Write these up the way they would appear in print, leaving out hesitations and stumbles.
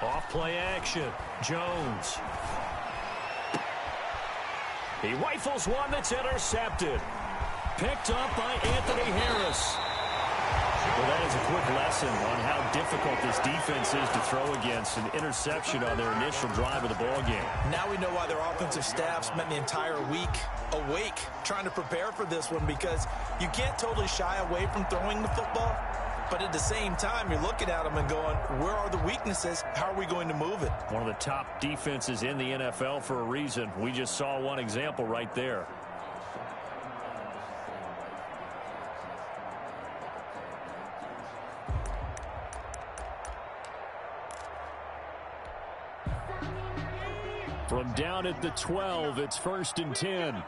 Off play action. Jones. He rifles one that's intercepted. Picked up by Anthony Harris. Well, that is a quick lesson on how difficult this defense is to throw against. An interception on their initial drive of the ball game. Now we know why their offensive staff spent the entire week awake trying to prepare for this one, because you can't totally shy away from throwing the football. But at the same time, you're looking at them and going, where are the weaknesses? How are we going to move it? One of the top defenses in the NFL for a reason. We just saw one example right there. From down at the 12, it's 1st and 10.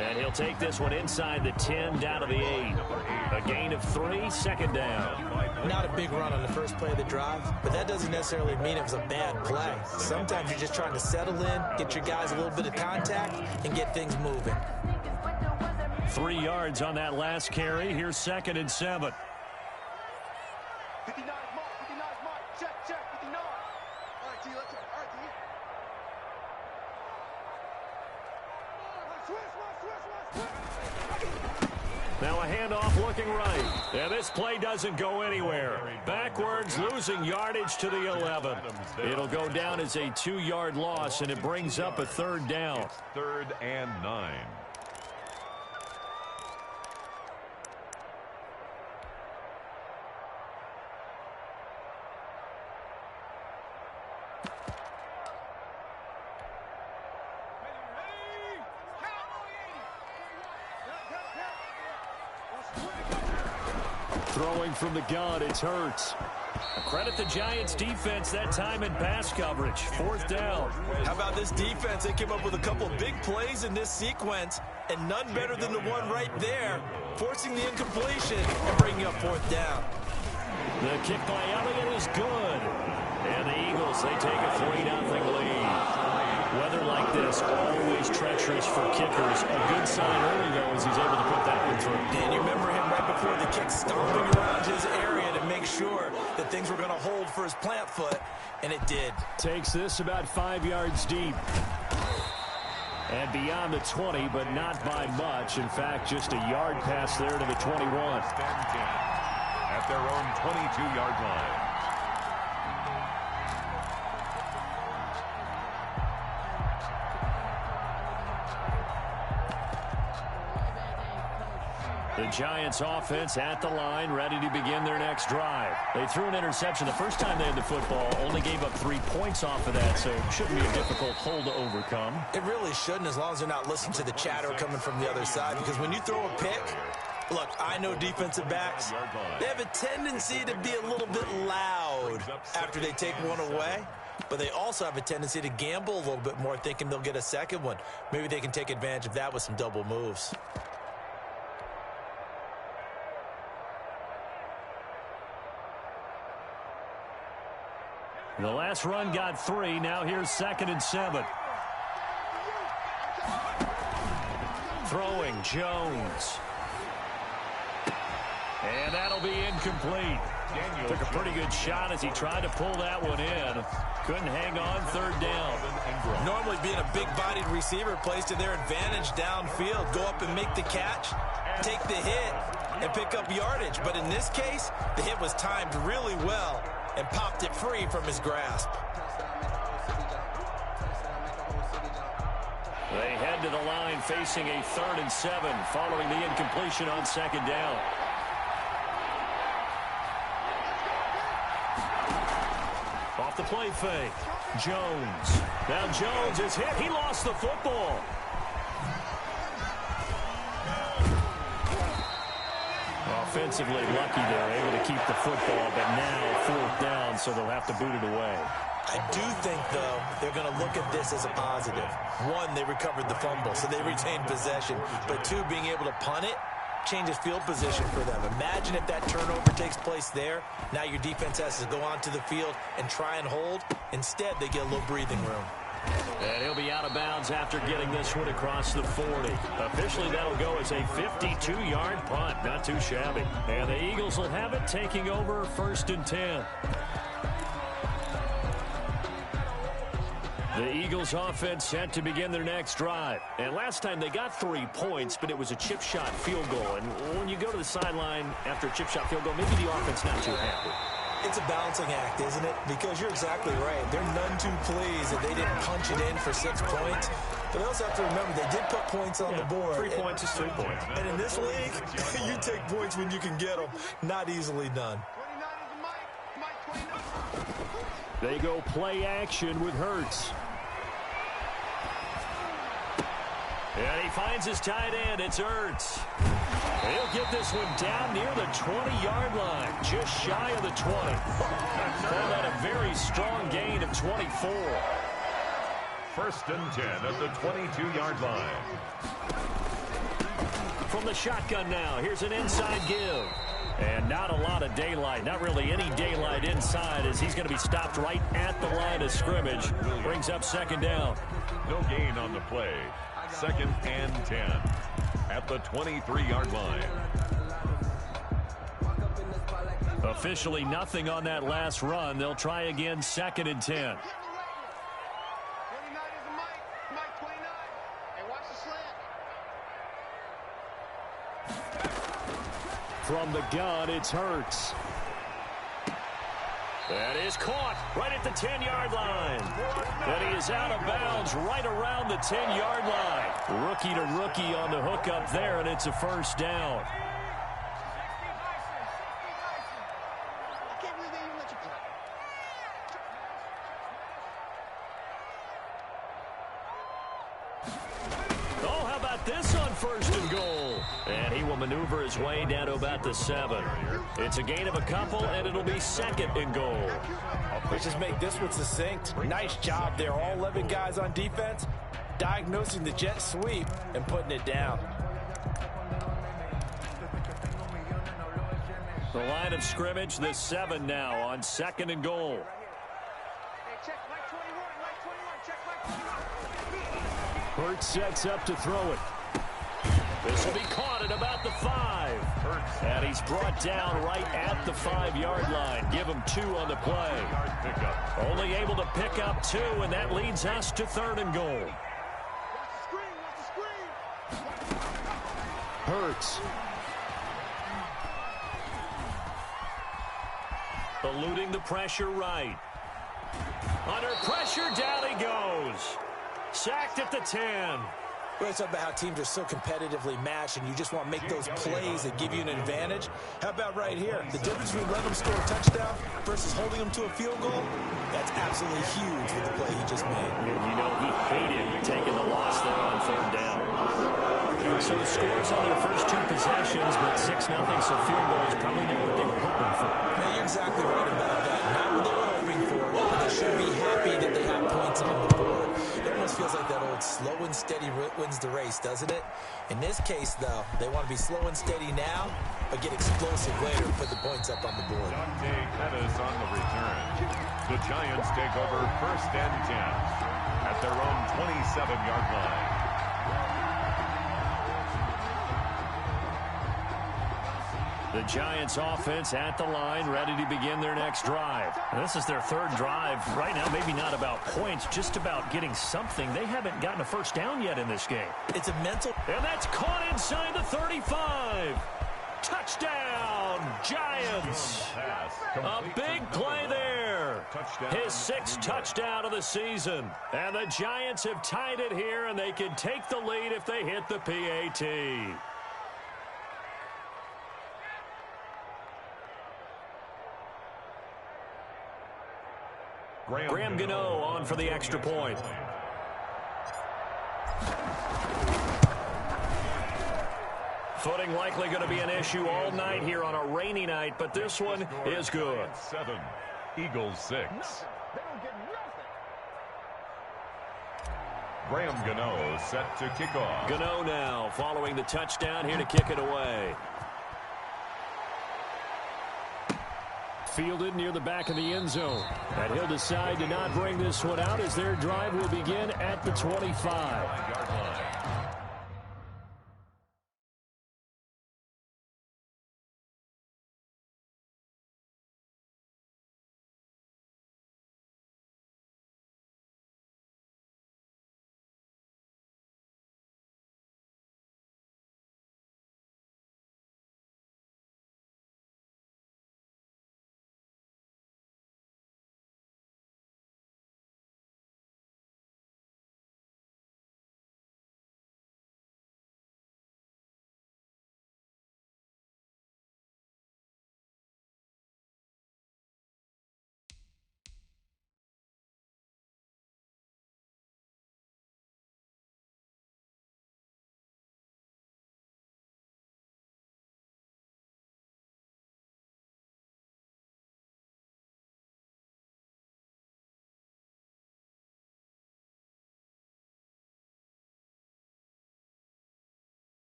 And he'll take this one inside the 10, down to the 8. A gain of 3, 2nd down. Not a big run on the first play of the drive, but that doesn't necessarily mean it was a bad play. Sometimes you're just trying to settle in, get your guys a little bit of contact, and get things moving. 3 yards on that last carry. Here's 2nd and 7. 59 mark, 59 mark. Check, 59. All right, T, let's go. All right, T. Now a handoff looking right. And this play doesn't go anywhere. Backwards, losing yardage to the 11. It'll go down as a 2-yard loss, and it brings up a 3rd down. It's 3rd and 9. Throwing from the gun, it's Hurts. Credit the Giants defense that time in pass coverage. 4th down. How about this defense? They came up with a couple big plays in this sequence, and none better than the one right there, forcing the incompletion and bringing up 4th down. The kick by Elliott is good. And the Eagles, they take a 3-0 lead. Weather like this, always treacherous for kickers. A good sign early, though, as he's able to put that one through. And you remember him right before the kick, stomping around his area to make sure that things were going to hold for his plant foot, and it did. Takes this about 5 yards deep. And beyond the 20, but not by much. In fact, just a yard pass there to the 21. At their own 22-yard line. The Giants offense at the line, ready to begin their next drive. They threw an interception the first time they had the football, only gave up 3 points off of that, so it shouldn't be a difficult hole to overcome. It really shouldn't, as long as they're not listening to the chatter coming from the other side, because when you throw a pick, look, I know defensive backs, they have a tendency to be a little bit loud after they take one away, but they also have a tendency to gamble a little bit more, thinking they'll get a second one. Maybe they can take advantage of that with some double moves. The last run got 3. Now here's 2nd and 7. Throwing, Jones. And that'll be incomplete. Took a pretty good shot as he tried to pull that one in. Couldn't hang on. 3rd down. Normally being a big-bodied receiver plays to their advantage downfield. Go up and make the catch, take the hit, and pick up yardage. But in this case, the hit was timed really well and popped it free from his grasp. They head to the line facing a 3rd and 7 following the incompletion on 2nd down. Off the play fake. Jones. Now Jones is hit. He lost the football. Offensively lucky they're able to keep the football, but now 4th down, so they'll have to boot it away. I do think, though, they're going to look at this as a positive. 1, they recovered the fumble, so they retained possession. But 2, being able to punt it changes field position for them. Imagine if that turnover takes place there. Now your defense has to go onto the field and try and hold. Instead, they get a little breathing room. And he'll be out of bounds after getting this one across the 40. Officially, that'll go as a 52-yard punt. Not too shabby. And the Eagles will have it, taking over 1st and 10. The Eagles offense set to begin their next drive. And last time they got 3 points, but it was a chip shot field goal. And when you go to the sideline after a chip shot field goal, maybe the offense not too happy. It's a balancing act, isn't it? Because you're exactly right. They're none too pleased that they didn't punch it in for 6 points. But they also have to remember they did put points on the board. 3 points is 3 points. And in this league, you take points when you can get them. Not easily done. 29 is Mike. Mike 29. They go play action with Hurts. And he finds his tight end. It's Hurts. He'll get this one down near the 20-yard line, just shy of the 20. Call that a very strong gain of 24. 1st and 10 at the 22-yard line. From the shotgun now, here's an inside give. And not a lot of daylight, not really any daylight inside, as he's going to be stopped right at the line of scrimmage. Brings up 2nd down. No gain on the play. 2nd and 10 at the 23-yard line. Officially nothing on that last run. They'll try again, 2nd and 10. 29 is Mike. Mike 29. Hey, watch the slant. From the gun, it's Hurts. That is caught right at the 10-yard line. And he is out of bounds right around the 10-yard line. Rookie to rookie on the hook up there, and it's a 1st down. I can't believe they even let you play. Oh, how about this on 1st and goal? And he will maneuver his way down to about the 7. It's a gain of a couple, and it'll be 2nd and goal. Let's just make this one succinct. Nice job there, all 11 guys on defense, diagnosing the jet sweep and putting it down. The line of scrimmage, the 7 now on 2nd and goal. Hey, check Mike 21. Mike 21. Check Mike 21. Hurts sets up to throw it. This will be caught at about the 5. And he's brought down right at the 5-yard line. Give him 2 on the play. Only able to pick up 2, and that leads us to 3rd and goal. Watch the screen. Watch the screen. Hurts. Eluding the pressure right. Under pressure, down he goes. Sacked at the 10. We're talking about how teams are so competitively matched, and you just want to make those plays that give you an advantage. How about right here? The difference between letting them score a touchdown versus holding them to a field goal, that's absolutely huge with the play he just made. You know, he hated taking the loss there on 3rd down. So the scores on their first 2 possessions, but 6-0, so field goal is probably not what they were hoping for. Yeah, you're exactly right about that. Not what they were hoping for, but they should be happy that they have points on the board. It almost feels like that old slow and steady wins the race, doesn't it? In this case, though, they want to be slow and steady now, but get explosive later and put the points up on the board. Dante Pettis on the return. The Giants take over 1st and 10 at their own 27-yard line. The Giants offense at the line, ready to begin their next drive. And this is their 3rd drive. Right now, maybe not about points, just about getting something. They haven't gotten a 1st down yet in this game. It's a mental... And that's caught inside the 35. Touchdown, Giants. A big play there. His 6th touchdown of the season. And the Giants have tied it here, and they can take the lead if they hit the PAT. Graham Gano on for the extra point. Footing likely going to be an issue all night here on a rainy night, but this one is good. 7, Eagles 6. They don't get nothing. Graham Gano set to kick off. Gano now following the touchdown here to kick it away. fielded near the back of the end zone. And he'll decide to not bring this one out as their drive will begin at the 25.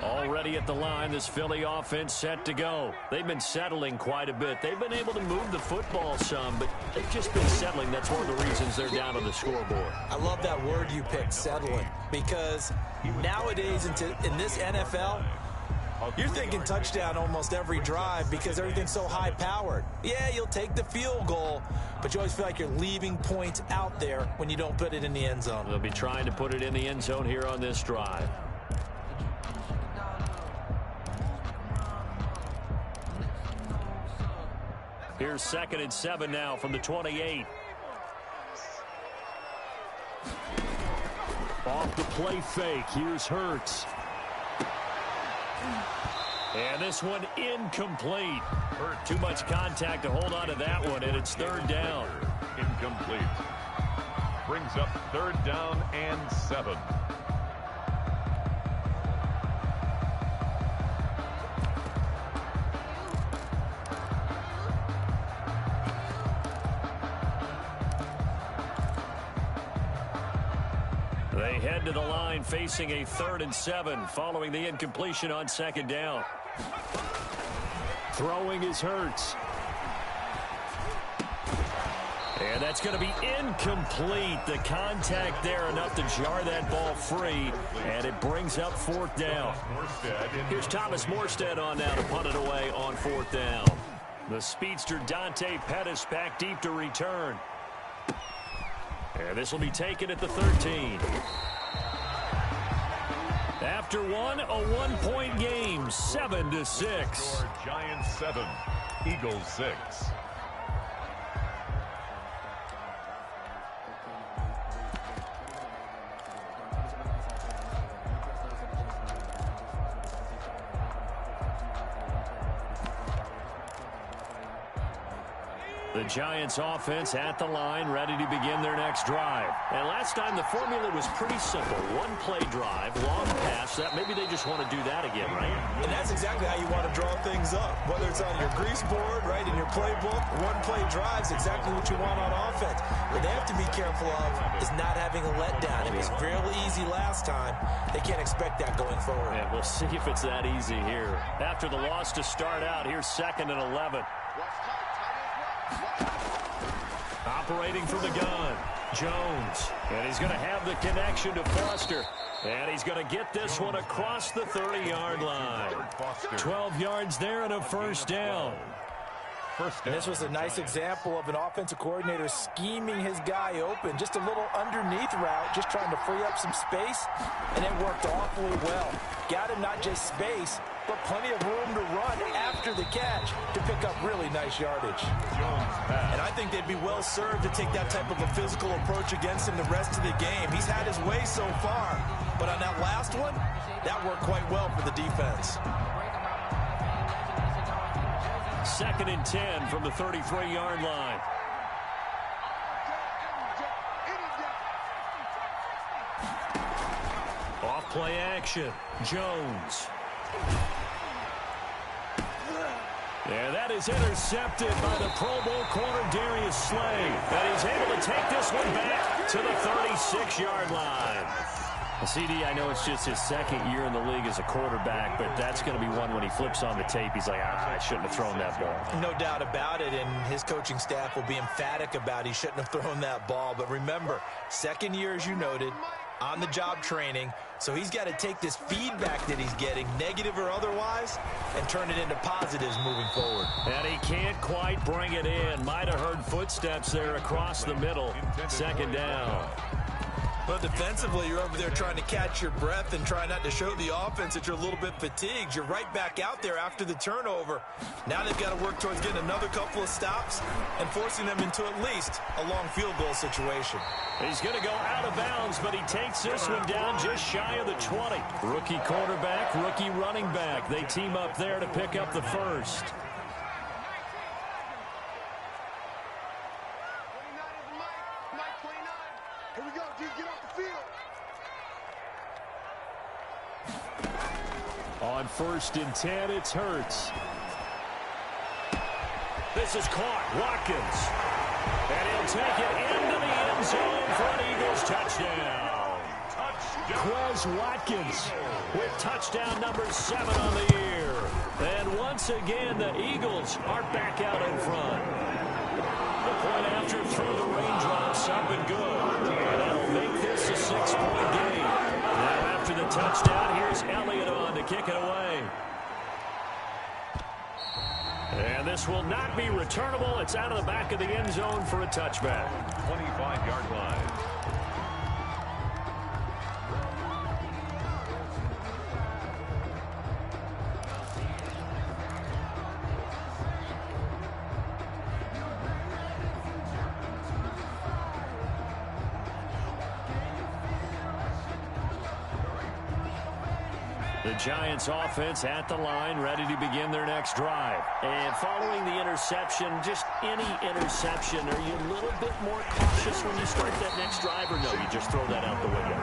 Already at the line, this Philly offense set to go. They've been settling quite a bit. They've been able to move the football some, but they've just been settling. That's one of the reasons they're down on the scoreboard. I love that word you picked, settling, because nowadays in this NFL, you're thinking touchdown almost every drive because everything's so high-powered. Yeah, you'll take the field goal, but you always feel like you're leaving points out there when you don't put it in the end zone. They'll be trying to put it in the end zone here on this drive. Here's 2nd and 7 now from the 28. Off the play fake. Here's Hurts. And this one incomplete. Too much contact to hold on to that one, and it's 3rd down. Incomplete. Brings up 3rd down and 7. They head to the line facing a 3rd and 7 following the incompletion on 2nd down. Throwing is Hurts. And that's going to be incomplete. The contact there enough to jar that ball free, and it brings up 4th down. Here's Thomas Morstead on now to punt it away on 4th down. The speedster Dante Pettis back deep to return. And this will be taken at the 13. After one, a 1-point game, 7-6. Giants 7, Eagles 6. The Giants offense at the line, ready to begin their next drive. And last time the formula was pretty simple. One-play drive, long pass. That maybe they just want to do that again, right? And that's exactly how you want to draw things up. Whether it's on your grease board, right, in your playbook, one-play drives, exactly what you want on offense. What they have to be careful of is not having a letdown. It was fairly easy last time. They can't expect that going forward. And we'll see if it's that easy here. After the loss to start out, here's 2nd and 11. Operating from the gun, Jones. And he's going to have the connection to Foster. And he's going to get this one across the 30-yard line. 12 yards there and a first down. And this was a nice example of an offensive coordinator scheming his guy open. Just a little underneath route, just trying to free up some space. And it worked awfully well. Got him not just space, but plenty of room to run after the catch to pick up really nice yardage. And I think they'd be well served to take that type of a physical approach against him the rest of the game. He's had his way so far, but on that last one, that worked quite well for the defense. 2nd and 10 from the 33-yard line. Off play action, Jones. And that is intercepted by the Pro Bowl corner Darius Slay. And he's able to take this one back to the 36-yard line. CD, I know it's just his 2nd year in the league as a quarterback, but that's going to be one when he flips on the tape. He's like, I shouldn't have thrown that ball. No doubt about it, and his coaching staff will be emphatic about he shouldn't have thrown that ball. But remember, 2nd year, as you noted, on-the-job training, so he's got to take this feedback that he's getting, negative or otherwise, and turn it into positives moving forward. And he can't quite bring it in. Might have heard footsteps there across the middle. 2nd down. But defensively, you're over there trying to catch your breath and try not to show the offense that you're a little bit fatigued. You're right back out there after the turnover. Now they've got to work towards getting another couple of stops and forcing them into at least a long field goal situation. He's going to go out of bounds, but he takes this one down just shy of the 20. Rookie quarterback, rookie running back. They team up there to pick up the first. Here we go, D, get off the field. On 1st and 10, it's Hurts. This is caught, Watkins. And he'll take it into the end zone for an Eagles touchdown. Quez Watkins with touchdown number 7 on the year. And once again, the Eagles are back out in front. The point after through the raindrops up and good. That'll make this a 6-point game. Now after the touchdown, here's Elliott on to kick it away. And this will not be returnable. It's out of the back of the end zone for a touchback. 25-yard line. The Giants offense at the line, ready to begin their next drive. And following the interception, just any interception, are you a little bit more cautious when you start that next drive, or no, you just throw that out the window?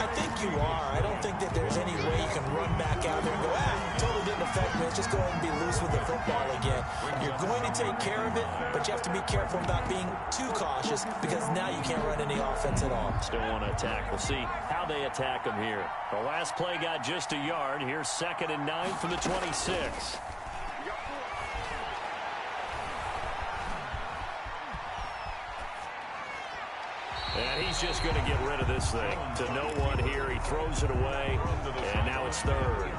I think you are. I don't think that there's any way you can run back out there and go, totally didn't affect me. Let's just go ahead and be loose with the football again. You're going to take care of it, but you have to be careful about being too cautious because now you can't run any offense at all. Still want to attack. We'll see how they attack them here. The last play got just a yard. Here's 2nd and 9 from the 26. And he's just going to get rid of this thing. To no one here. He throws it away. And now it's 3rd.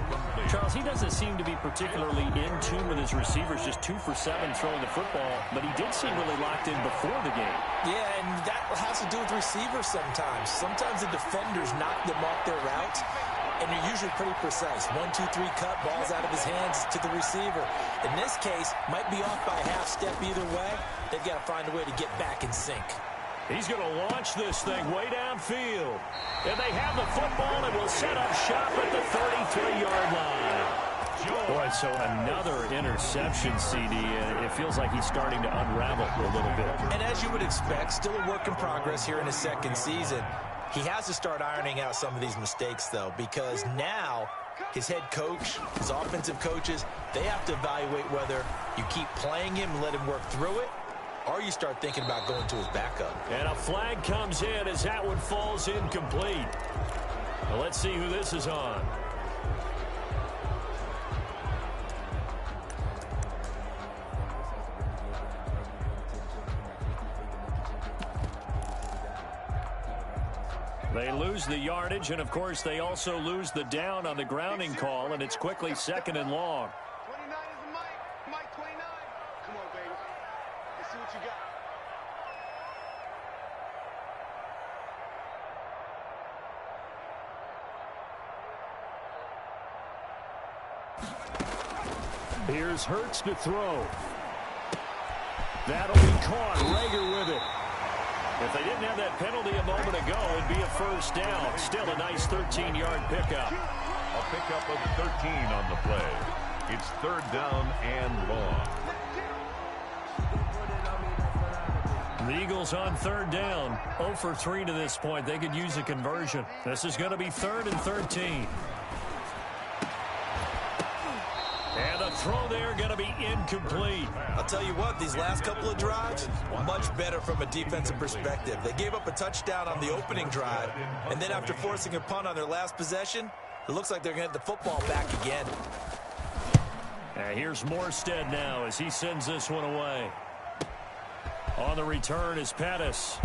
Charles, he doesn't seem to be particularly in tune with his receivers. Just 2 for 7 throwing the football. But he did seem really locked in before the game. Yeah, and that has to do with receivers sometimes. Sometimes the defenders knock them off their route. And you're usually pretty precise. 1, 2, 3 cut, ball's out of his hands to the receiver. In this case, might be off by a half step either way. They've got to find a way to get back in sync. He's going to launch this thing way downfield. And they have the football and will set up shop at the 33-yard line. Boy, so another interception, CD. It feels like he's starting to unravel a little bit. And as you would expect, still a work in progress here in his second season. He has to start ironing out some of these mistakes, though, because now his head coach, his offensive coaches, they have to evaluate whether you keep playing him and let him work through it, or you start thinking about going to his backup. And a flag comes in as that one falls incomplete. Well, let's see who this is on. They lose the yardage, and, of course, they also lose the down on the grounding call, and it's quickly 2nd and long. 29 is the Mike. Mike 29. Come on, baby. Let's see what you got. Here's Hurts to throw. That'll be caught. Rager with it. If they didn't have that penalty a moment ago, it'd be a first down. Still a nice 13-yard pickup. A pickup of 13 on the play. It's 3rd down and long. The Eagles on 3rd down. 0 for 3 to this point. They could use a conversion. This is going to be 3rd and 13. And the throw there going to be incomplete. I'll tell you what, these last couple of drives, much better from a defensive perspective. They gave up a touchdown on the opening drive, and then after forcing a punt on their last possession, it looks like they're going to get the football back again. And here's Morstead now as he sends this one away. On the return is Pettis.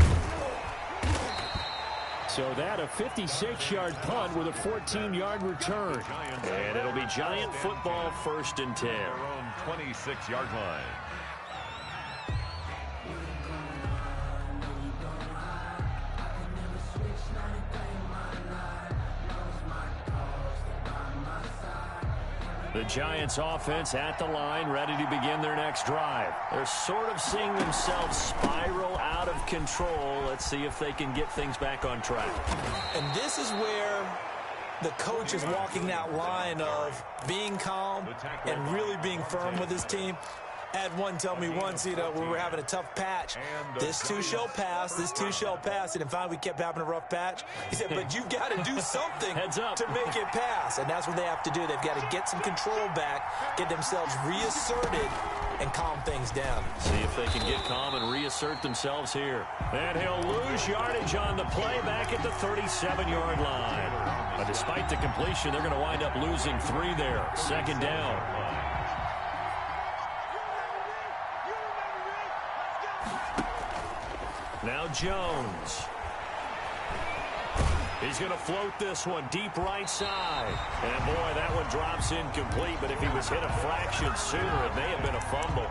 So that a 56-yard punt with a 14-yard return. And it'll be Giant football 1st and 10. Their own 26-yard line. The Giants offense at the line, ready to begin their next drive. They're sort of seeing themselves spiral out of control. Let's see if they can get things back on track. And this is where the coach is walking that line of being calm and really being firm with his team. I had one tell me once, when we were having a tough patch, this too shall pass, this too shall pass. And finally we kept having a rough patch. He said, but you've got to do something to make it pass. And that's what they have to do. They've got to get some control back, get themselves reasserted, and calm things down. See if they can get calm and reassert themselves here. And he'll lose yardage on the play back at the 37-yard line. But despite the completion, they're going to wind up losing 3 there. 2nd down. Now Jones. He's going to float this one deep right side. And, boy, that one drops incomplete. But if he was hit a fraction sooner, it may have been a fumble.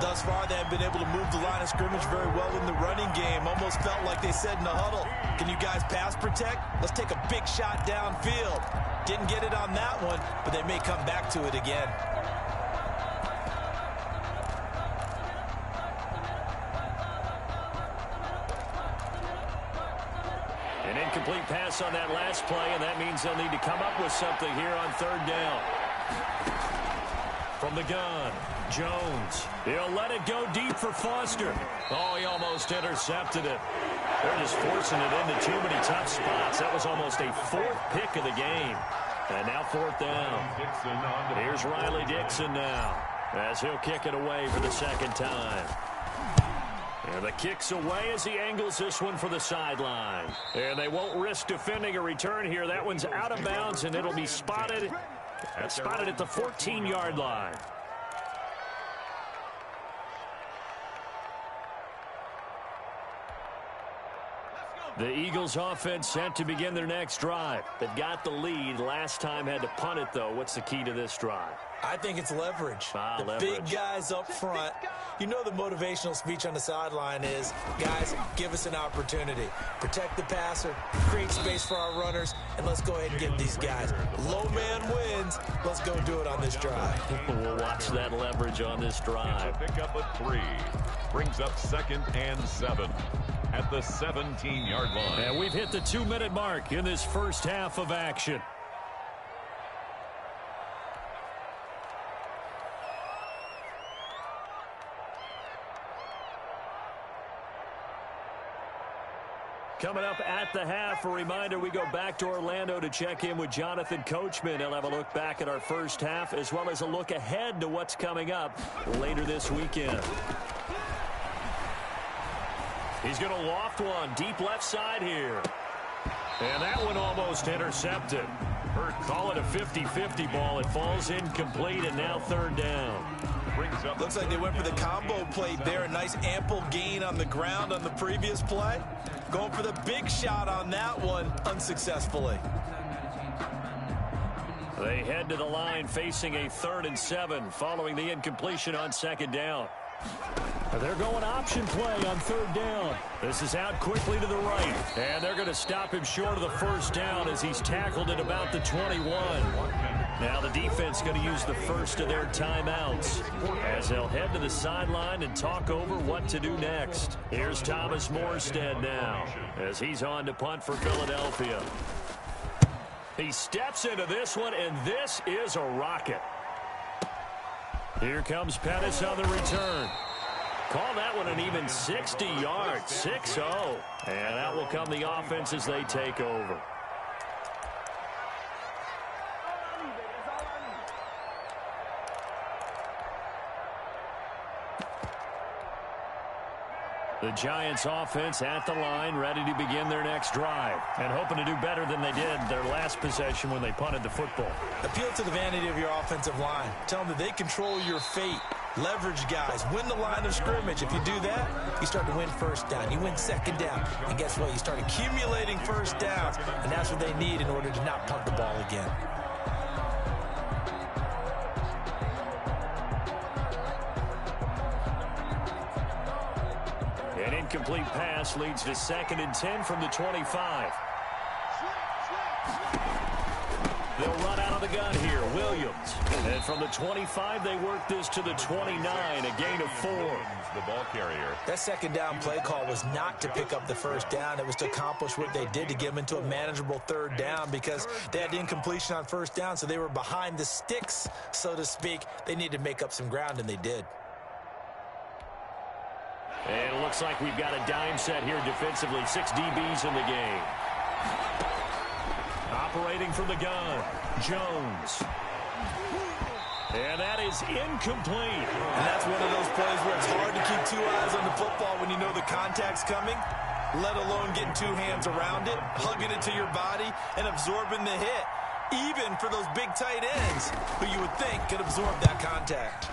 Thus far, they have been able to move the line of scrimmage very well in the running game. Almost felt like they said in the huddle, can you guys pass protect? Let's take a big shot downfield. Didn't get it on that one, but they may come back to it again. An incomplete pass on that last play, and that means they'll need to come up with something here on 3rd down. From the gun, Jones. He'll let it go deep for Foster. Oh, he almost intercepted it. They're just forcing it into too many tough spots. That was almost a 4th pick of the game. And now 4th down. Here's Riley Dixon now, as he'll kick it away for the 2nd time. And the kick's away as he angles this one for the sideline. And they won't risk defending a return here. That one's out of bounds, and it'll be spotted at the 14-yard line. The Eagles offense set to begin their next drive. They've got the lead. Last time had to punt it, though. What's the key to this drive? I think it's leverage. Leverage. Big guys up front. You know the motivational speech on the sideline is, guys, give us an opportunity. Protect the passer, create space for our runners, and let's go ahead and get these guys. Low man wins. Let's go do it on this drive. We'll watch that leverage on this drive. It's a pickup of 3. Brings up 2nd and 7 at the 17-yard line. And we've hit the 2-minute mark in this first half of action. Coming up at the half, a reminder, we go back to Orlando to check in with Jonathan Coachman. He'll have a look back at our first half as well as a look ahead to what's coming up later this weekend. He's going to loft one deep left side here. And that one almost intercepted. Call it a 50-50 ball. It falls incomplete, and now third down. Looks like they went for the combo plate there. A nice ample gain on the ground on the previous play. Going for the big shot on that one unsuccessfully. They head to the line facing a 3rd and 7 following the incompletion on 2nd down. They're going option play on 3rd down. This is out quickly to the right. And they're going to stop him short of the 1st down as he's tackled at about the 21. Now the defense going to use the first of their timeouts as they'll head to the sideline and talk over what to do next. Here's Thomas Morstead now as he's on to punt for Philadelphia. He steps into this one, and this is a rocket. Here comes Pettis on the return. Call that one an even 60 yards, 6-0. And out will come the offense as they take over. The Giants offense at the line, ready to begin their next drive, and hoping to do better than they did their last possession when they punted the football. Appeal to the vanity of your offensive line. Tell them that they control your fate. Leverage guys. Win the line of scrimmage. If you do that, you start to win 1st down. You win 2nd down. And guess what? You start accumulating 1st downs, and that's what they need in order to not punt the ball again. An incomplete pass leads to 2nd and 10 from the 25. They'll run out of the gun here. Williams. And from the 25, they work this to the 29, a gain of 4. The ball carrier. That 2nd down play call was not to pick up the 1st down. It was to accomplish what they did to get them into a manageable 3rd down because they had incompletion on 1st down, so they were behind the sticks, so to speak. They needed to make up some ground, and they did. And it looks like we've got a dime set here defensively. 6 DBs in the game. Operating from the gun, Jones. And that is incomplete. And that's one of those plays where it's hard to keep 2 eyes on the football when you know the contact's coming, let alone getting 2 hands around it, hugging it to your body, and absorbing the hit, even for those big tight ends who you would think could absorb that contact.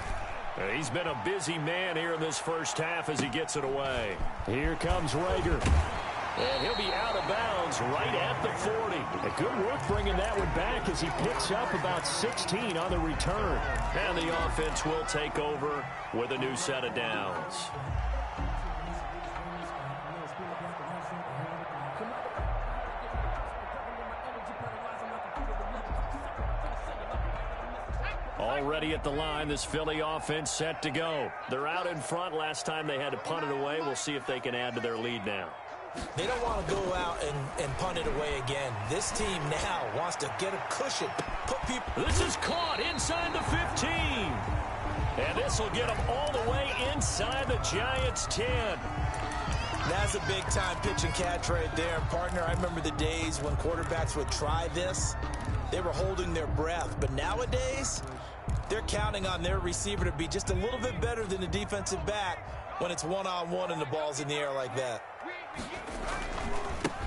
He's been a busy man here in this first half as he gets it away. Here comes Rager. And he'll be out of bounds right at the 40. A good work bringing that one back as he picks up about 16 on the return. And the offense will take over with a new set of downs. Already at the line, this Philly offense set to go. They're out in front. Last time they had to punt it away. We'll see if they can add to their lead now. They don't want to go out and punt it away again. This team now wants to get a cushion. Put people. This is caught inside the 15. And this will get them all the way inside the Giants' 10. That's a big-time pitch and catch right there. Partner, I remember the days when quarterbacks would try this. They were holding their breath. But nowadays, they're counting on their receiver to be just a little bit better than the defensive back when it's one-on-one and the ball's in the air like that.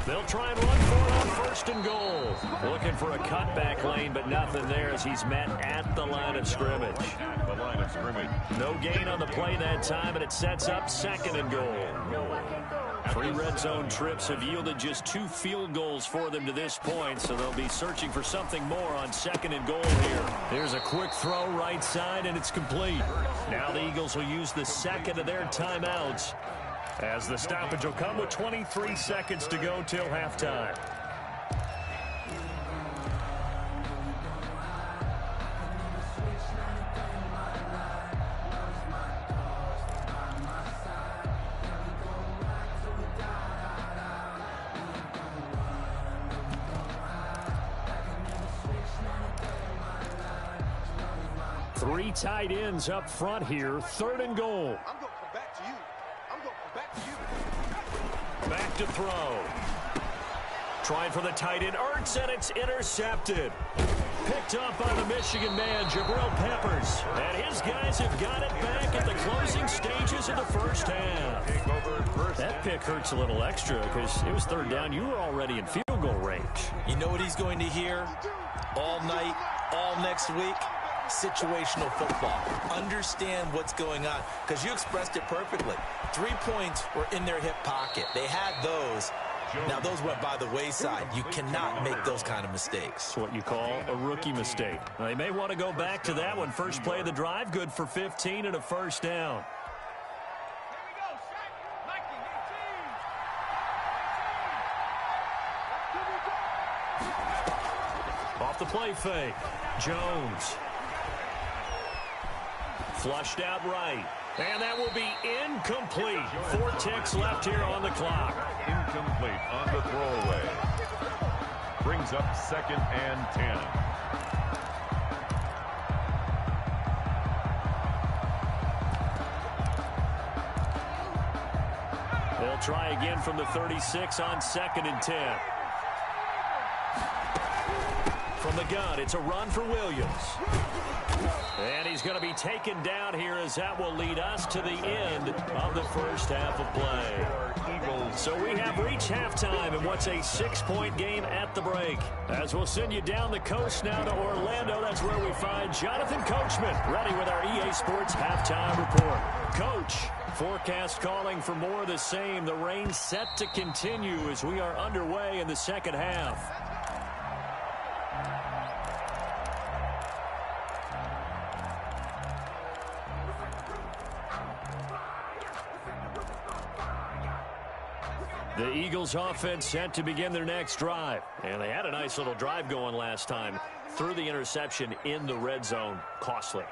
They'll try and run for it on 1st and goal. Looking for a cutback lane, but nothing there as he's met at the line of scrimmage. The line of scrimmage. No gain on the play that time, and it sets up 2nd and goal. 3 red zone trips have yielded just 2 field goals for them to this point, so they'll be searching for something more on 2nd and goal here. There's a quick throw right side, and it's complete. Now the Eagles will use the 2nd of their timeouts as the stoppage will come with 23 seconds to go till halftime. Three tight ends up front here. 3rd and goal. I'm going to come back to you. I'm going to come back to you. Back to throw. Trying for the tight end, Ertz, and it's intercepted. Picked up by the Michigan man, Jabril Peppers. And his guys have got it back at the closing stages of the first half. That pick hurts a little extra because it was third down. You were already in field goal range. You know what he's going to hear all night, all next week? Situational football. Understand what's going on, because you expressed it perfectly. 3 points were in their hip pocket. They had those. Now, those went by the wayside. You cannot make those kind of mistakes. It's what you call a rookie mistake. They may want to go back to that one. First play of the drive, good for 15 and a first down. Off the play fake. Jones. Flushed out right. And that will be incomplete. 4 ticks left here on the clock. Incomplete on the throwaway. Brings up 2nd and 10. They'll try again from the 36 on 2nd and 10. From the gun, it's a run for Williams. And he's going to be taken down here as that will lead us to the end of the first half of play. So we have reached halftime in what's a 6-point game at the break. As we'll send you down the coast now to Orlando, that's where we find Jonathan Coachman ready with our EA Sports halftime report. Coach, forecast calling for more of the same. The rain set to continue as we are underway in the second half. The Eagles offense set to begin their next drive. And they had a nice little drive going last time. Threw the interception in the red zone. Costly.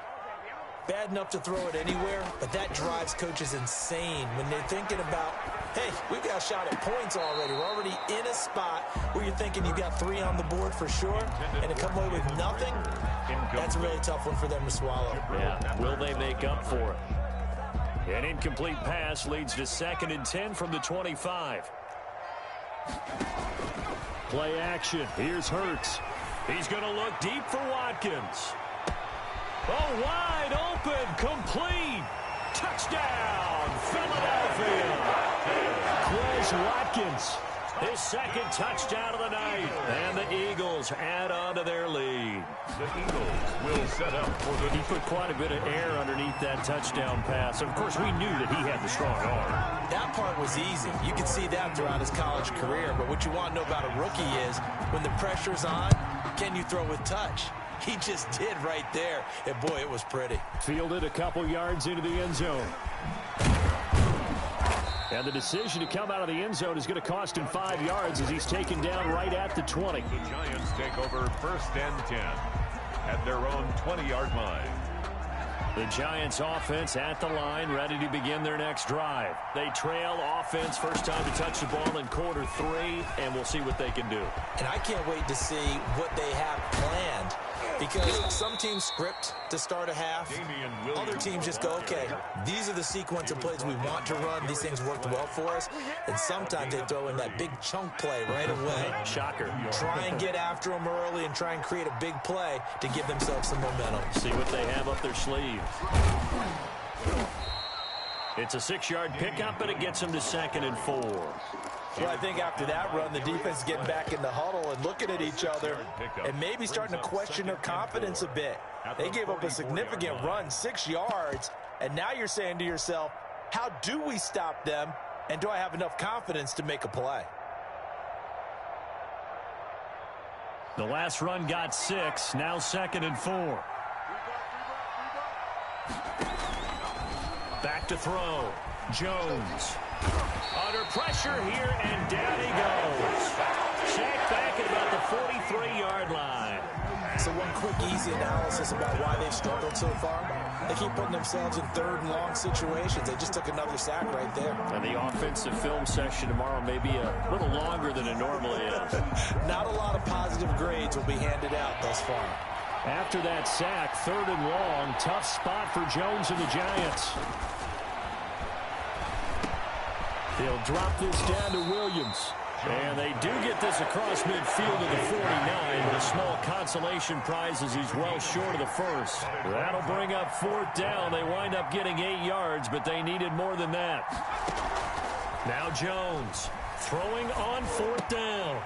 Bad enough to throw it anywhere, but that drives coaches insane when they're thinking about, hey, we've got a shot at points already. We're already in a spot where you're thinking you got 3 on the board for sure, and to come away with nothing, that's a really tough one for them to swallow. Yeah, will they make up for it? An incomplete pass leads to 2nd and 10 from the 25. Play action. Here's Hurts. He's going to look deep for Watkins. Oh, wide open, complete. Touchdown, Philadelphia. Quez Watkins, his 2nd touchdown of the night. And the Eagles add on to their lead. The Eagles will set up for the... He put quite a bit of air underneath that touchdown pass. Of course, we knew that he had the strong arm. That part was easy. You could see that throughout his college career. But what you want to know about a rookie is when the pressure's on, can you throw with touch? He just did right there. And, boy, it was pretty. Fielded a couple yards into the end zone. And the decision to come out of the end zone is going to cost him 5 yards as he's taken down right at the 20. The Giants take over 1st and 10 at their own 20-yard line. The Giants offense at the line, ready to begin their next drive. They trail offense, first time to touch the ball in quarter 3, and we'll see what they can do. And I can't wait to see what they have planned, because some teams script to start a half. Other teams just go, okay, these are the sequence of plays we want to run. These things worked well for us. And sometimes they throw in that big chunk play right away. Shocker. Try and get after them early and try and create a big play to give themselves some momentum. See what they have up their sleeve. It's a 6-yard pickup, and it gets them to 2nd and 4. Well, I think after that run, the defense is getting back in the huddle and looking at each other and maybe starting to question their confidence a bit. They gave up a significant run, 6 yards, and now you're saying to yourself, how do we stop them, and do I have enough confidence to make a play? The last run got 6, now 2nd and 4. Back to throw. Jones. Under pressure here, and down he goes. Sacked back at about the 43-yard line. So one quick, easy analysis about why they've struggled so far. They keep putting themselves in 3rd and long situations. They just took another sack right there. And the offensive film session tomorrow may be a little longer than it normally is. Not a lot of positive grades will be handed out thus far. After that sack, 3rd and long, tough spot for Jones and the Giants. He'll drop this down to Williams. And they do get this across midfield to the 49, but a small consolation prize as he's well short of the first. That'll bring up 4th down. They wind up getting 8 yards, but they needed more than that. Now Jones throwing on 4th down.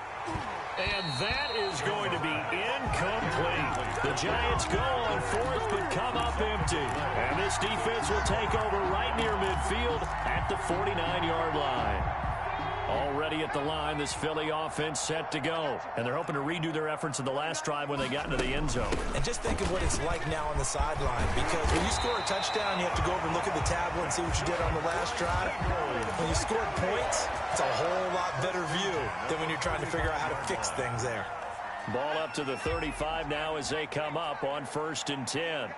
And that is going to be incomplete. The Giants go on 4th, but come up empty. And this defense will take over right near midfield at the 49-yard line. Already at the line, this Philly offense set to go. And they're hoping to redo their efforts in the last drive when they got into the end zone. And just think of what it's like now on the sideline, because when you score a touchdown, you have to go over and look at the tablet and see what you did on the last drive. When you scored points, it's a whole lot better view than when you're trying to figure out how to fix things there. Ball up to the 35 now as they come up on 1st and 10.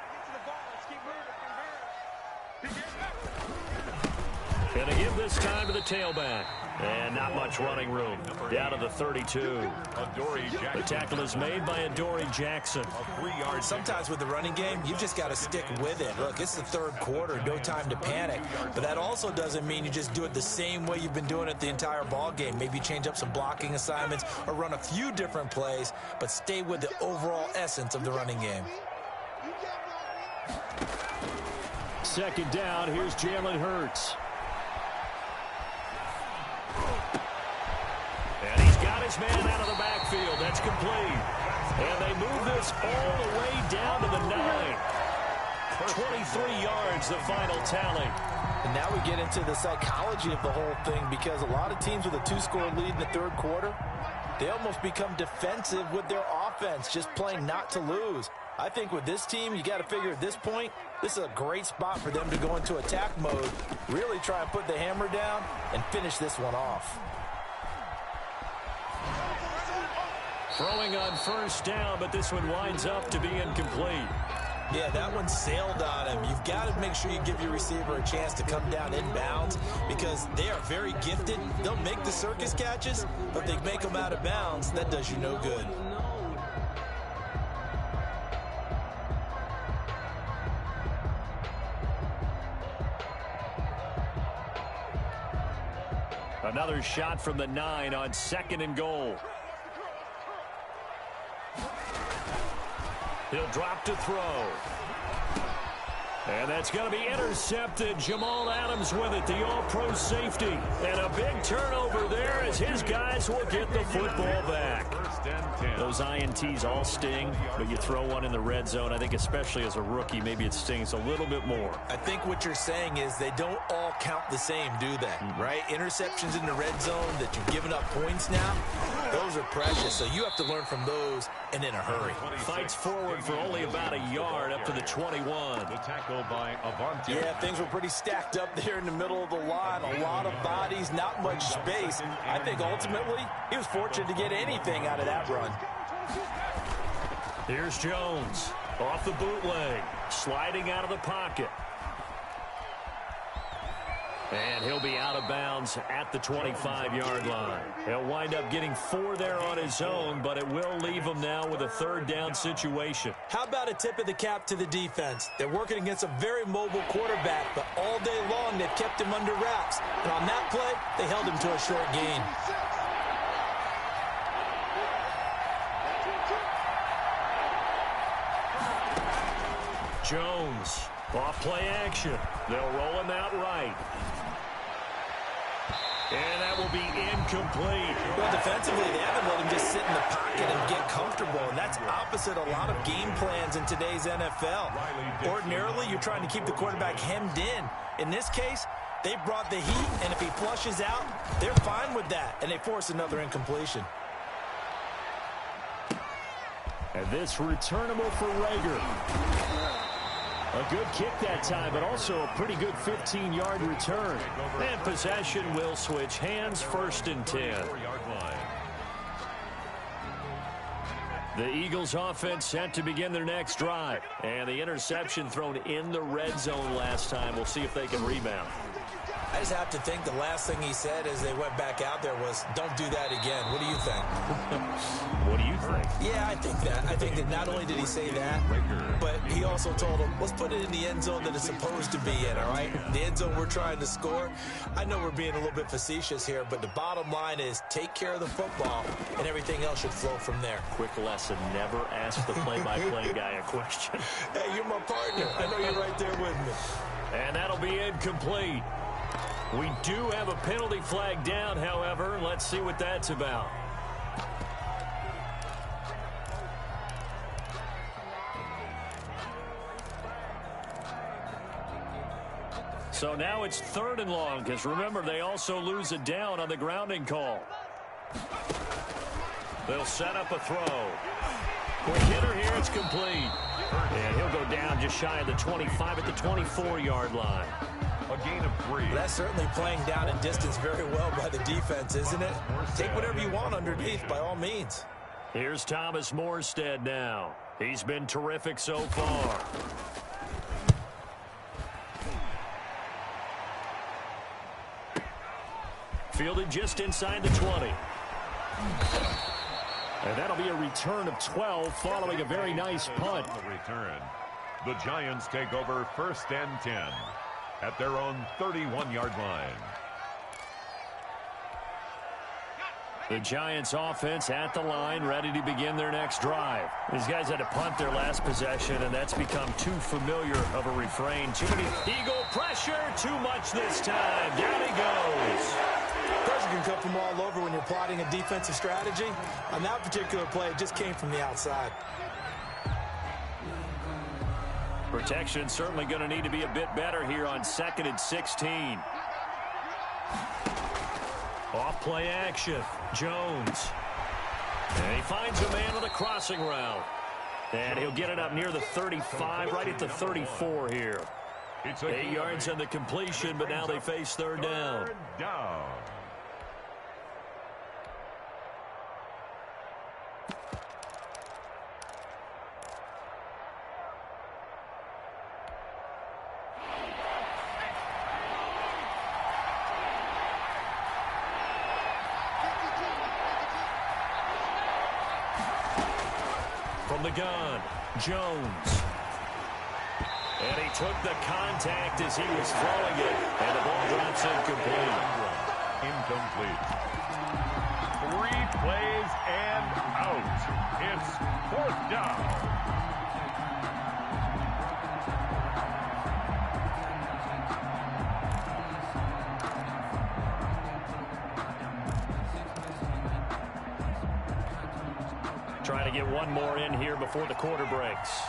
Going to give this time to the tailback. And not much running room. Down to the 32. The tackle is made by Adoree Jackson. Sometimes with the running game, you've just got to stick with it. Look, it's the 3rd quarter, no time to panic. But that also doesn't mean you just do it the same way you've been doing it the entire ball game. Maybe change up some blocking assignments or run a few different plays, but stay with the overall essence of the running game. 2nd down, here's Jalen Hurts. And he's got his man out of the backfield. That's complete. And they move this all the way down to the 9. 23 yards, the final tally. And now we get into the psychology of the whole thing, because a lot of teams with a 2-score lead in the 3rd quarter, they almost become defensive with their offense, just playing not to lose. I think with this team, you got to figure at this point, this is a great spot for them to go into attack mode, really try and put the hammer down and finish this one off. Throwing on 1st down, but this one winds up to be incomplete. Yeah, that one sailed on him. You've got to make sure you give your receiver a chance to come down inbounds, because they are very gifted. They'll make the circus catches, but if they make them out of bounds, that does you no good. Another shot from the 9 on 2nd and goal. He'll drop to throw. And that's going to be intercepted. Jamal Adams with it, the all-pro safety. And a big turnover there as his guys will get the football back. Those INTs all sting, but you throw one in the red zone, I think especially as a rookie, maybe it stings a little bit more. I think what you're saying is they don't all count the same, do they? Right? Interceptions in the red zone that you've given up points now, those are precious. So you have to learn from those and in a hurry. Fights forward for only about a yard up to the 21. The tackle by Avante. Yeah, things were pretty stacked up there in the middle of the line. A lot of bodies, not much space. I think ultimately he was fortunate to get anything out of that run. Here's Jones off the bootleg, sliding out of the pocket. And he'll be out of bounds at the 25-yard line. He'll wind up getting 4 there on his own, but it will leave him now with a 3rd down situation. How about a tip of the cap to the defense? They're working against a very mobile quarterback, but all day long they've kept him under wraps. And on that play, they held him to a short gain. Jones, off play action. They'll roll him out right. And that will be incomplete. Well, defensively, they haven't let him just sit in the pocket and get comfortable, and that's opposite a lot of game plans in today's NFL. Ordinarily, you're trying to keep the quarterback hemmed in. In this case, they brought the heat, and if he flushes out, they're fine with that, and they force another incompletion. And this returnable for Rager. A good kick that time, but also a pretty good 15-yard return. And possession will switch hands, 1st and 10. The Eagles offense set to begin their next drive. And the interception thrown in the red zone last time. We'll see if they can rebound. I just have to think the last thing he said as they went back out there was, don't do that again. What do you think? What do you think? Yeah, I think that. I think that not only did he say that, but he also told him, let's put it in the end zone that it's supposed to be in, all right? The end zone we're trying to score. I know we're being a little bit facetious here, but the bottom line is take care of the football, and everything else should flow from there. Quick lesson, never ask the play-by-play guy a question. Hey, you're my partner. I know you're right there with me. And that'll be incomplete. We do have a penalty flag down, however. Let's see what that's about. So now it's 3rd and long, because remember, they also lose a down on the grounding call. They'll set up a throw. Quick hitter here, it's complete. And he'll go down just shy of the 25 at the 24-yard line. A gain of 3. That's certainly playing down in distance very well by the defense, isn't it? Take whatever you want underneath, by all means. Here's Thomas Morstead now. He's been terrific so far. Fielded just inside the 20. And that'll be a return of 12 following a very nice punt. On the return, the Giants take over 1st and 10 at their own 31-yard line. The Giants offense at the line, ready to begin their next drive. These guys had to punt their last possession, and that's become too familiar of a refrain. Too many Eagle pressure, too much this time. Down he goes. Pressure can come from all over when you're plotting a defensive strategy. On that particular play, it just came from the outside. Protection certainly going to need to be a bit better here on 2nd and 16. Off play action. Jones. And he finds a man on the crossing route. And he'll get it up near the 35, right at the 34 here. 8 yards on the completion, but now they face 3rd down. From the gun, Jones. And he took the contact as he was throwing it. And the ball drops incomplete. Incomplete. 3 plays and out. It's 4th down. Trying to get one more in here before the quarter breaks.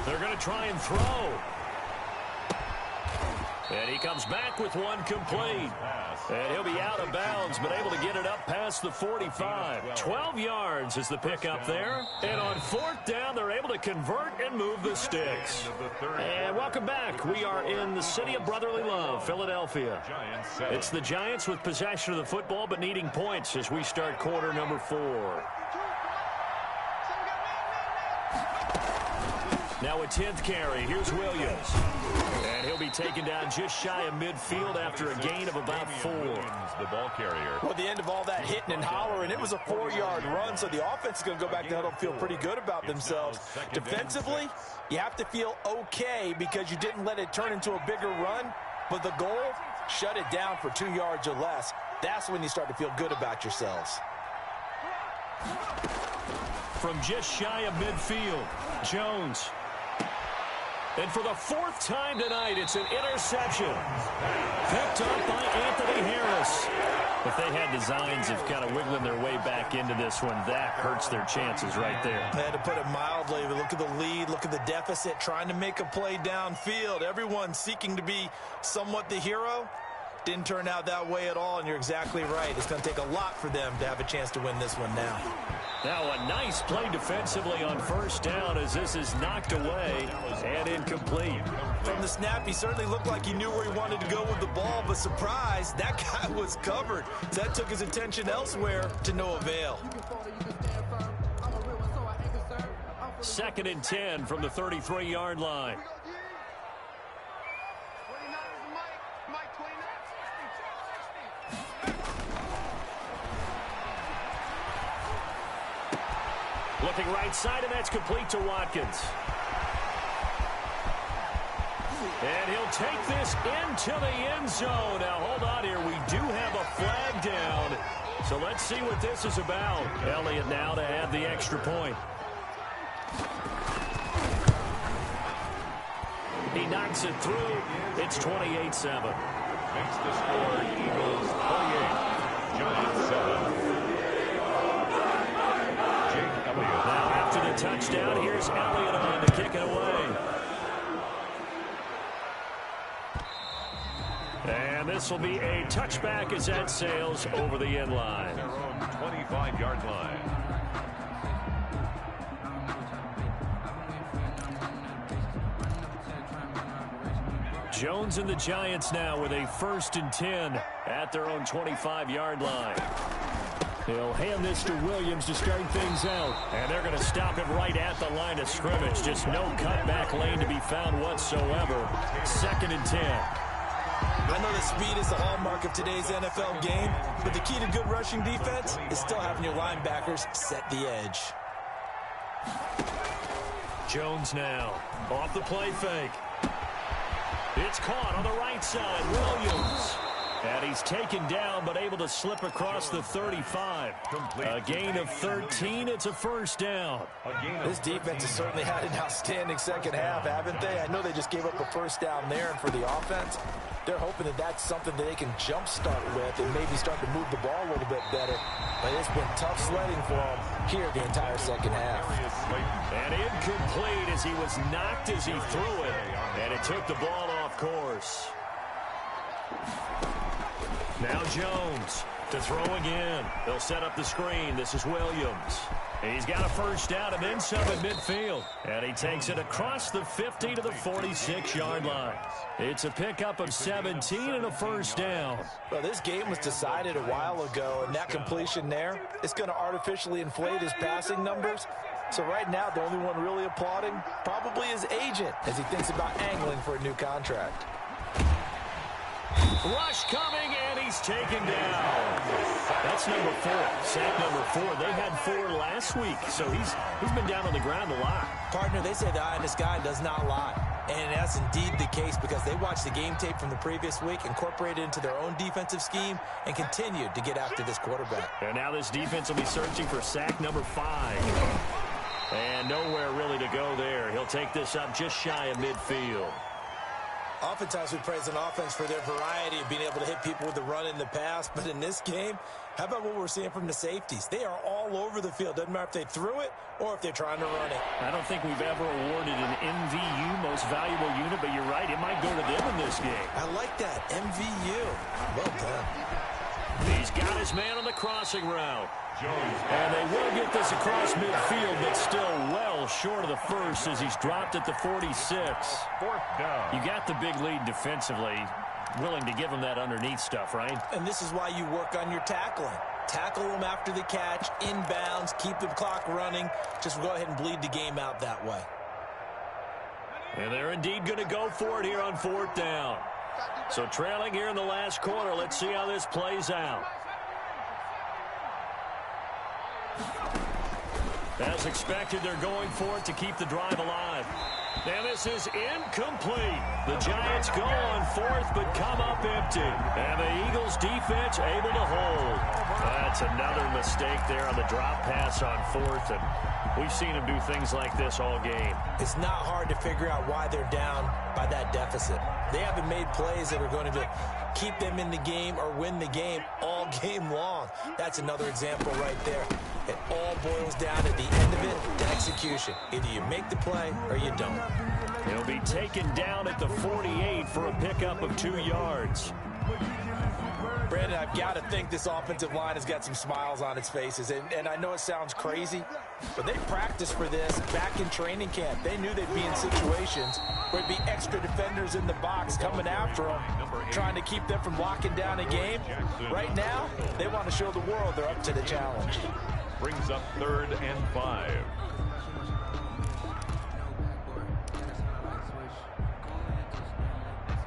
They're going to try and throw. And he comes back with one complete. And he'll be out of bounds, but able to get it up past the 45. 12 yards is the pickup there. And on 4th down, they're able to convert and move the sticks. And welcome back. We are in the city of brotherly love, Philadelphia. It's the Giants with possession of the football, but needing points as we start quarter number 4. Now a 10th carry. Here's Williams. And he'll be taken down just shy of midfield after a gain of about 4. The ball carrier. Well, at the end of all that hitting and hollering, it was a 4-yard run, so the offense is going to go back to the huddle and feel pretty good about themselves. Defensively, you have to feel okay because you didn't let it turn into a bigger run, but the goal, shut it down for 2 yards or less. That's when you start to feel good about yourselves. From just shy of midfield, Jones. And for the 4th time tonight, it's an interception. Picked up by Anthony Harris. If they had designs of kind of wiggling their way back into this one, that hurts their chances right there. They had to put it mildly. Look at the lead, look at the deficit, trying to make a play downfield. Everyone seeking to be somewhat the hero. Didn't turn out that way at all, and you're exactly right. It's going to take a lot for them to have a chance to win this one now. Now a nice play defensively on 1st down as this is knocked away and incomplete. From the snap, he certainly looked like he knew where he wanted to go with the ball, but surprise, that guy was covered. That took his attention elsewhere to no avail. 2nd and 10 from the 33-yard line. Looking right side, and that's complete to Watkins. And he'll take this into the end zone. Now, hold on here. We do have a flag down. So let's see what this is about. Elliott now to have the extra point. He knocks it through. It's 28-7. Makes the score Eagles 28, Giants 7. Now after the touchdown, here's Elliott on to kick it away. And this will be a touchback as that sails over the end line. Their own 25-yard line. Jones and the Giants now with a 1st and 10 at their own 25-yard line. He'll hand this to Williams to start things out. And they're going to stop it right at the line of scrimmage. Just no cutback lane to be found whatsoever. 2nd and 10. I know that speed is the hallmark of today's NFL game, but the key to good rushing defense is still having your linebackers set the edge. Jones now off the play fake. It's caught on the right side. Williams. And he's taken down, but able to slip across the 35. A gain of 13. It's a 1st down. This defense has certainly had an outstanding second half, haven't they? I know they just gave up a 1st down there, and for the offense, they're hoping that that's something that they can jumpstart with and maybe start to move the ball a little bit better. But it's been tough sledding for them here the entire second half. And incomplete as he was knocked as he threw it. And it took the ball off course. Now Jones to throw again. They'll set up the screen. This is Williams. He's got a 1st down and then some at midfield. And he takes it across the 50 to the 46-yard line. It's a pickup of 17 and a 1st down. Well, this game was decided a while ago, and that completion there is going to artificially inflate his passing numbers. So right now, the only one really applauding probably his agent as he thinks about angling for a new contract. Rush coming, and he's taken down. That's number 4. Sack number 4. They had 4 last week, so he's been down on the ground a lot. Partner, they say the eye in the sky does not lie. And that's indeed the case because they watched the game tape from the previous week, incorporated it into their own defensive scheme, and continued to get after this quarterback. And now this defense will be searching for sack number 5. And nowhere really to go there. He'll take this up just shy of midfield. Oftentimes we praise an offense for their variety of being able to hit people with the run in the pass, but in this game, how about what we're seeing from the safeties? They are all over the field. Doesn't matter if they threw it or if they're trying to run it. I don't think we've ever awarded an MVU, most valuable unit, but you're right, it might go to them in this game. I like that, MVU. Well done. He's got his man on the crossing route. And they will get this across midfield, but still well short of the 1st as he's dropped at the 46. 4th down. You got the big lead defensively, willing to give him that underneath stuff, right? And this is why you work on your tackling. Tackle them after the catch, inbounds, keep the clock running. Just go ahead and bleed the game out that way. And they're indeed going to go for it here on 4th down. So trailing here in the last quarter, let's see how this plays out. As expected, they're going for it to keep the drive alive. And this is incomplete. The Giants go on 4th, but come up empty. And the Eagles defense able to hold. That's another mistake there on the drop pass on 4th. And we've seen them do things like this all game. It's not hard to figure out why they're down by that deficit. They haven't made plays that are going to keep them in the game or win the game all game long. That's another example right there. It all boils down at the end of it to execution. Either you make the play or you don't. He'll be taken down at the 48 for a pickup of 2 yards. Brandon, I've got to think this offensive line has got some smiles on its faces. And I know it sounds crazy, but they practiced for this back in training camp. They knew they'd be in situations where there'd be extra defenders in the box coming after them, trying to keep them from locking down a game. Right now, they want to show the world they're up to the challenge. Brings up 3rd and 5.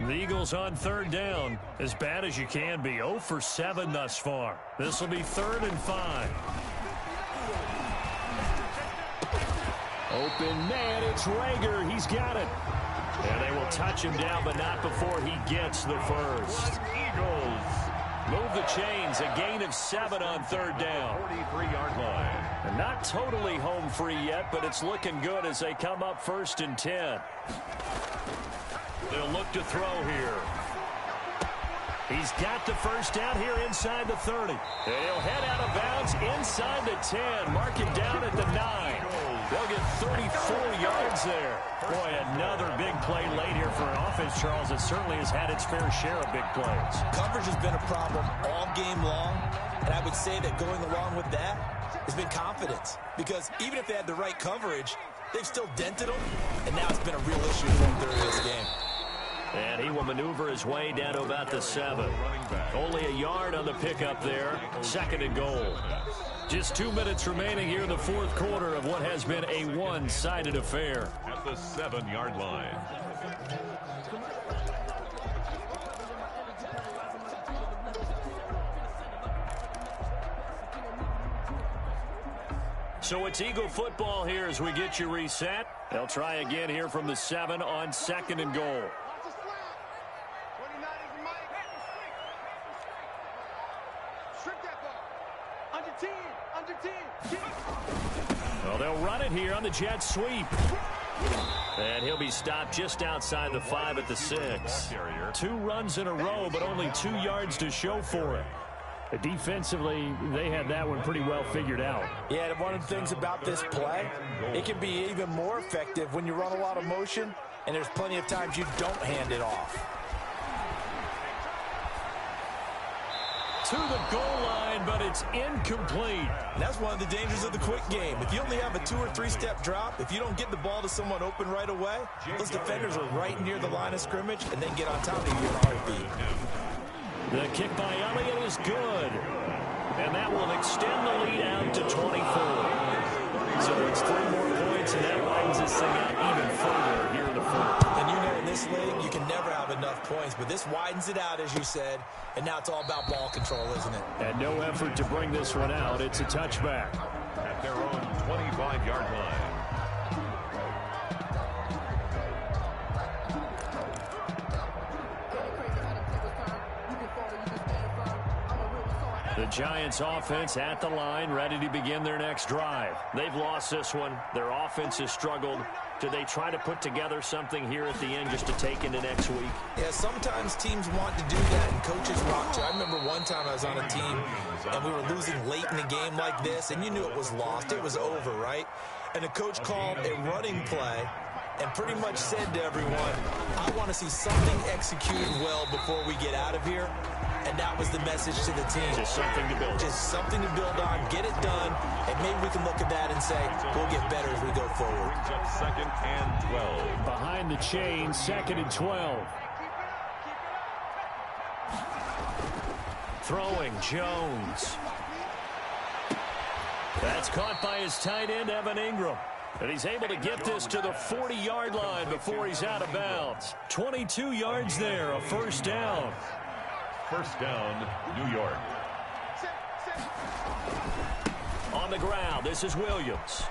The Eagles on third down, as bad as you can be. 0 for 7 thus far. This will be 3rd and 5. Open man, it's Rager. He's got it. And they will touch him down, but not before he gets the first. Eagles move the chains. A gain of 7 on third down. 43-yard line. And not totally home free yet, but it's looking good as they come up 1st and 10. They'll look to throw here. He's got the first down here inside the 30. And he'll head out of bounds inside the 10. Mark him down at the 9. They'll get 34 yards there. Boy, another big play late here for an offense, Charles, that certainly has had its fair share of big plays. Coverage has been a problem all game long, and I would say that going along with that has been confidence. Because even if they had the right coverage, they've still dented them, and now it's been a real issue for them during this game. And he will maneuver his way down to about the 7. Only a yard on the pickup there. 2nd and goal. Just 2 minutes remaining here in the 4th quarter of what has been a one-sided affair. At the 7-yard line. So it's Eagle football here as we get you reset. They'll try again here from the 7 on 2nd and goal. Well, they'll run it here on the jet sweep. And he'll be stopped just outside the 5 at the 6. 2 runs in a row, but only 2 yards to show for it. Defensively, they had that one pretty well figured out. Yeah, and one of the things about this play, it can be even more effective when you run a lot of motion, and there's plenty of times you don't hand it off. To the goal line, but it's incomplete. And that's one of the dangers of the quick game. If you only have a 2- or 3-step drop, if you don't get the ball to someone open right away, those defenders are right near the line of scrimmage and then get on top of you in a heartbeat. The kick by Elliott is good. And that will extend the lead out to 24. So it's 3 more points, and that widens this thing out even further here in the 4th. And you know in this league, you can never have enough points, but this widens it out, as you said, and now it's all about ball control, isn't it? And no effort to bring this one out. It's a touchback. At their own 25-yard line. The Giants offense at the line, ready to begin their next drive. They've lost this one. Their offense has struggled. Do they try to put together something here at the end just to take into next week? Yeah, sometimes teams want to do that, and coaches want to. I remember one time I was on a team, and we were losing late in a game like this, and you knew it was lost. It was over, right? And the coach called a running play and pretty much said to everyone, I want to see something executed well before we get out of here. And that was the message to the team. Just something to build. Just something to build on, get it done, and maybe we can look at that and say, we'll get better as we go forward. Brings up 2nd and 12. Behind the chain, 2nd and 12. Throwing, Jones. That's caught by his tight end, Evan Ingram. And he's able to get this to the 40-yard line before he's out of bounds. 22 yards there, a 1st down. 1st down, New York. On the ground, this is Williams.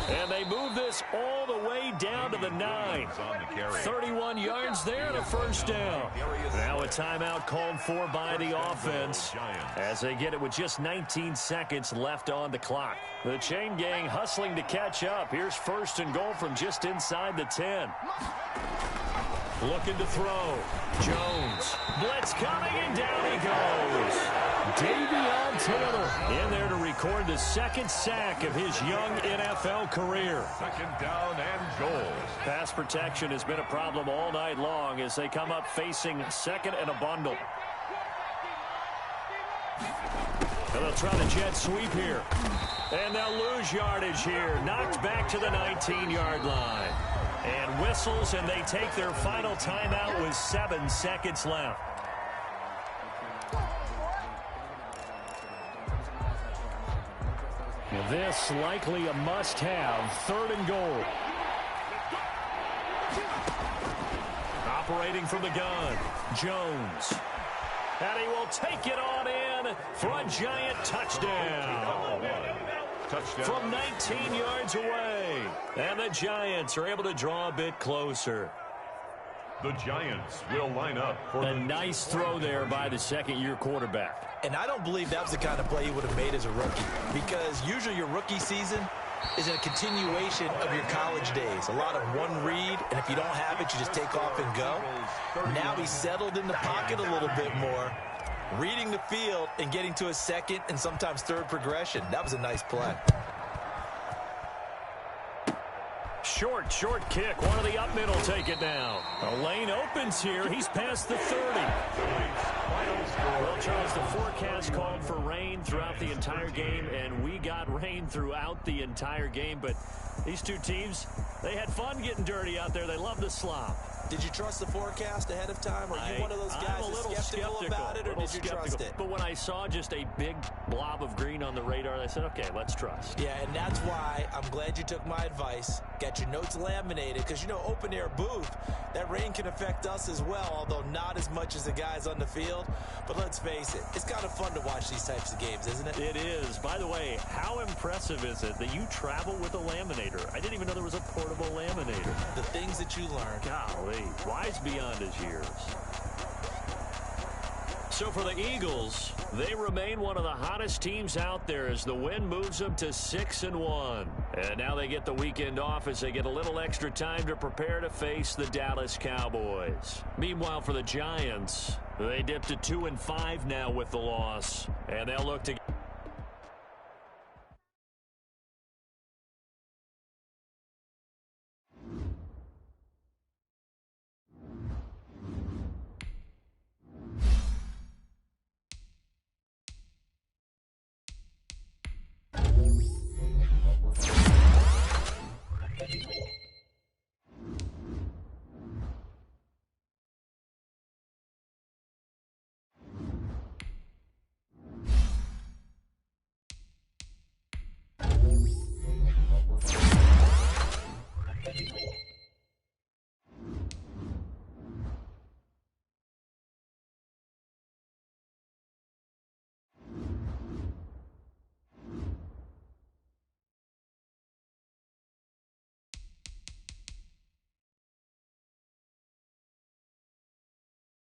And they move this all the way down to the 9. 31 yards there and a 1st down. Now a timeout called for by the offense as they get it with just 19 seconds left on the clock. The chain gang hustling to catch up. Here's 1st and goal from just inside the 10. Looking to throw. Jones. Blitz coming, and down he goes. Davion Taylor in there to record the 2nd sack of his young NFL career. 2nd down and goal. Pass protection has been a problem all night long as they come up facing 2nd and a bundle. And they'll try the jet sweep here. And they'll lose yardage here. Knocked back to the 19-yard line. And whistles, and they take their final timeout with 7 seconds left. This likely a must-have. 3rd and goal. Operating from the gun, Jones. And he will take it on in for a Giant touchdown. From 19 yards away. And the Giants are able to draw a bit closer. The Giants will line up for a nice throw there by the second-year quarterback. And I don't believe that was the kind of play he would have made as a rookie, because usually your rookie season is a continuation of your college days. A lot of one read, and if you don't have it, you just take off and go. Now he's settled in the pocket a little bit more, reading the field and getting to a second and sometimes third progression. That was a nice play. Short kick. One of the up middle take it down. A lane opens here. He's past the 30. Well, Charles, the forecast called for rain throughout the entire game, and we got rain throughout the entire game. But these two teams, they had fun getting dirty out there. They love the slop. Did you trust the forecast ahead of time? Are you one of those guys that's skeptical about it, or did you trust it? But when I saw just a big blob of green on the radar, I said, okay, let's trust. Yeah, and that's why I'm glad you took my advice. Got your notes laminated, because, you know, open-air booth, that rain can affect us as well, although not as much as the guys on the field. But let's face it, it's kind of fun to watch these types of games, isn't it? It is. By the way, how impressive is it that you travel with a laminator? I didn't even know there was a portable laminator. The things that you learn. Golly. Wise beyond his years. So for the Eagles, they remain one of the hottest teams out there as the win moves them to 6-1. And now they get the weekend off as they get a little extra time to prepare to face the Dallas Cowboys. Meanwhile, for the Giants, they dipped to 2-5 now with the loss, and they'll look to